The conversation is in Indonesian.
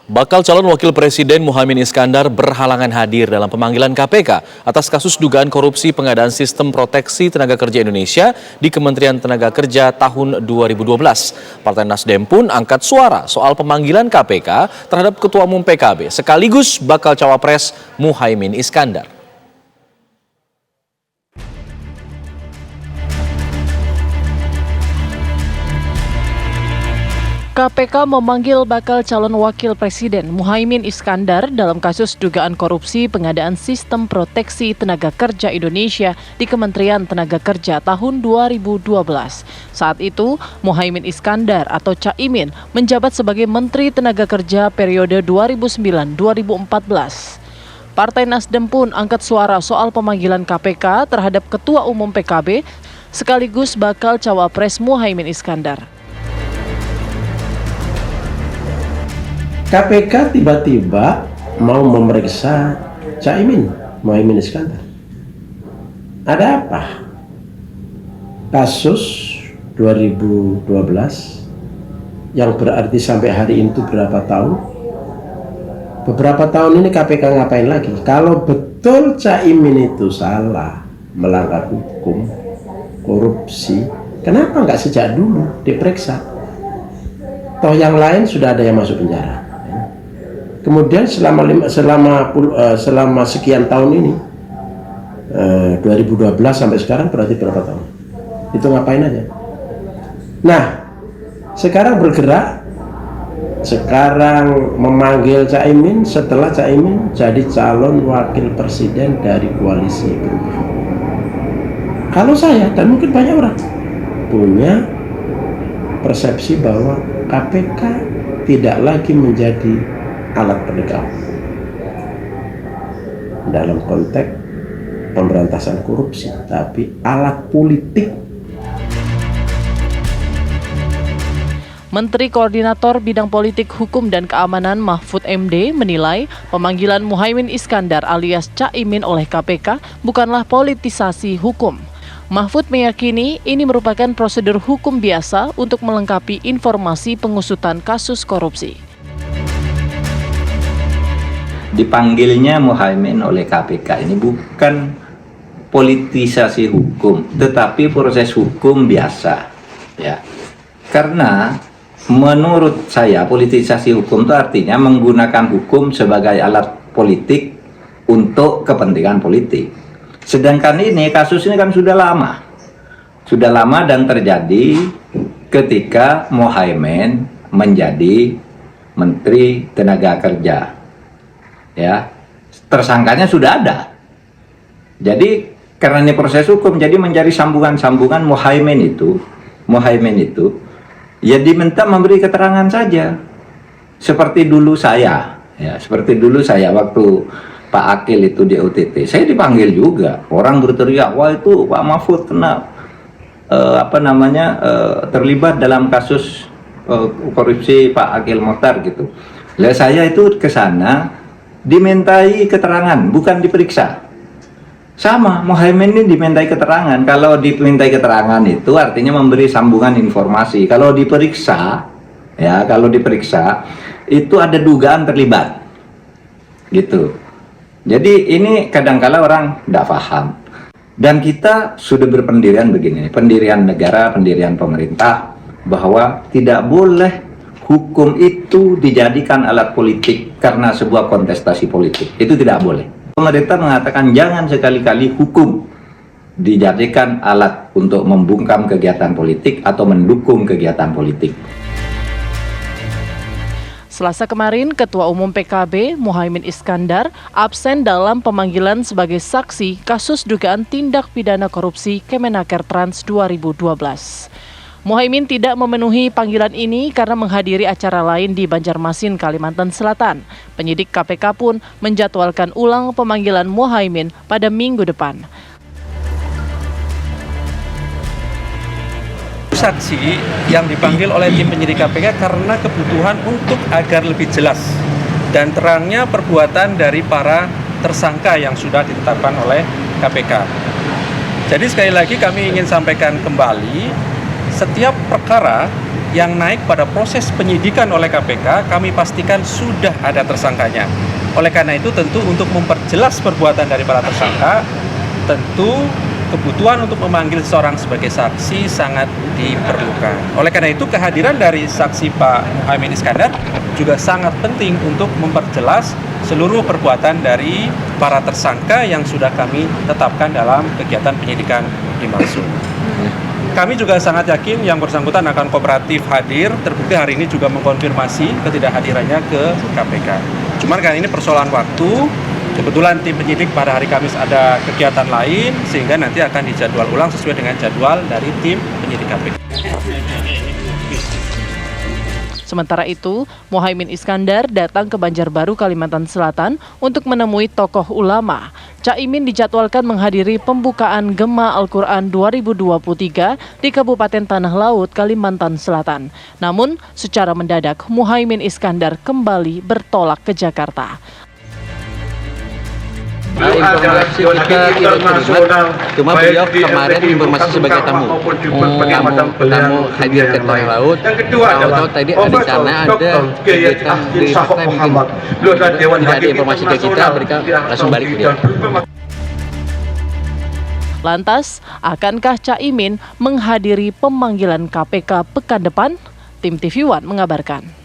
Bakal calon wakil presiden Muhaimin Iskandar berhalangan hadir dalam pemanggilan KPK atas kasus dugaan korupsi pengadaan sistem proteksi tenaga kerja Indonesia di Kementerian Tenaga Kerja tahun 2012. Partai Nasdem pun angkat suara soal pemanggilan KPK terhadap Ketua Umum PKB sekaligus bakal cawapres Muhaimin Iskandar. KPK memanggil bakal calon wakil presiden Muhaimin Iskandar dalam kasus dugaan korupsi pengadaan sistem proteksi tenaga kerja Indonesia di Kementerian Tenaga Kerja tahun 2012. Saat itu, Muhaimin Iskandar atau Caimin menjabat sebagai Menteri Tenaga Kerja periode 2009-2014. Partai Nasdem pun angkat suara soal pemanggilan KPK terhadap Ketua Umum PKB sekaligus bakal cawapres Muhaimin Iskandar. KPK tiba-tiba mau memeriksa Caimin, Muhaimin Iskandar. Ada apa? Kasus 2012 yang berarti sampai hari itu berapa tahun? Beberapa tahun ini KPK ngapain lagi? Kalau betul Caimin itu salah, melanggar hukum, korupsi, kenapa nggak sejak dulu diperiksa? Toh yang lain sudah ada yang masuk penjara. Kemudian selama sekian tahun ini 2012 sampai sekarang berarti berapa tahun? Itu ngapain aja? Nah, sekarang bergerak, sekarang memanggil Caimin setelah Caimin jadi calon wakil presiden dari koalisi perubahan. Kalau saya dan mungkin banyak orang punya persepsi bahwa KPK tidak lagi menjadi alat penegak dalam konteks pemberantasan korupsi, tapi alat politik. Menteri Koordinator Bidang Politik, Hukum dan Keamanan Mahfud MD menilai pemanggilan Muhaimin Iskandar alias Caimin oleh KPK bukanlah politisasi hukum. Mahfud meyakini ini merupakan prosedur hukum biasa untuk melengkapi informasi pengusutan kasus korupsi. Dipanggilnya Muhaimin oleh KPK ini bukan politisasi hukum, tetapi proses hukum biasa, ya. Karena menurut saya politisasi hukum itu artinya menggunakan hukum sebagai alat politik untuk kepentingan politik. Sedangkan ini kasus ini kan sudah lama dan terjadi ketika Muhaimin menjadi Menteri Tenaga Kerja. Ya, tersangkanya sudah ada. Jadi karena ini proses hukum, jadi menjadi sambungan-sambungan Muhaimin itu ya diminta memberi keterangan saja. Seperti dulu saya waktu Pak Akil itu di OTT, saya dipanggil juga. Orang berteriak, wah itu Pak Mahfud kena terlibat dalam kasus korupsi Pak Akil Mokhtar gitu. Lah saya itu ke sana dimintai keterangan, bukan diperiksa. Sama, Muhaimin ini dimintai keterangan. Kalau dimintai keterangan itu artinya memberi sambungan informasi. Kalau diperiksa itu ada dugaan terlibat. Gitu. Jadi ini kadang-kala orang tidak paham. Dan kita sudah berpendirian begini, pendirian negara, pendirian pemerintah, bahwa tidak boleh hukum itu dijadikan alat politik karena sebuah kontestasi politik. Itu tidak boleh. Pemerintah mengatakan jangan sekali-kali hukum dijadikan alat untuk membungkam kegiatan politik atau mendukung kegiatan politik. Selasa kemarin, Ketua Umum PKB Muhaimin Iskandar absen dalam pemanggilan sebagai saksi kasus dugaan tindak pidana korupsi Kemenaker Trans 2012. Muhaimin tidak memenuhi panggilan ini karena menghadiri acara lain di Banjarmasin, Kalimantan Selatan. Penyidik KPK pun menjadwalkan ulang pemanggilan Muhaimin pada minggu depan. Saksi yang dipanggil oleh tim penyidik KPK karena kebutuhan untuk agar lebih jelas dan terangnya perbuatan dari para tersangka yang sudah ditetapkan oleh KPK. Jadi sekali lagi kami ingin sampaikan kembali, setiap perkara yang naik pada proses penyidikan oleh KPK, kami pastikan sudah ada tersangkanya. Oleh karena itu tentu untuk memperjelas perbuatan dari para tersangka, tentu kebutuhan untuk memanggil seseorang sebagai saksi sangat diperlukan. Oleh karena itu kehadiran dari saksi Pak Muhaimin Iskandar juga sangat penting untuk memperjelas seluruh perbuatan dari para tersangka yang sudah kami tetapkan dalam kegiatan penyidikan dimaksud. Kami juga sangat yakin yang bersangkutan akan kooperatif hadir, terbukti hari ini juga mengkonfirmasi ketidakhadirannya ke KPK. Cuman kan ini persoalan waktu, kebetulan tim penyidik pada hari Kamis ada kegiatan lain, sehingga nanti akan dijadwal ulang sesuai dengan jadwal dari tim penyidik KPK. Sementara itu, Muhaimin Iskandar datang ke Banjarbaru, Kalimantan Selatan untuk menemui tokoh ulama. Caimin dijadwalkan menghadiri pembukaan Gema Al-Quran 2023 di Kabupaten Tanah Laut, Kalimantan Selatan. Namun, secara mendadak, Muhaimin Iskandar kembali bertolak ke Jakarta. Informasi kita tidak terlibat, cuma beliau kemarin informasi sebagai tamu hadir ke Tanah Laut. Tahu-tahu tadi ada karena ada kegiatan di partai mungkin tidak ada informasi ke kita, mereka langsung balik beliau. Lantas, akankah Caimin menghadiri pemanggilan KPK pekan depan? Tim TV One mengabarkan.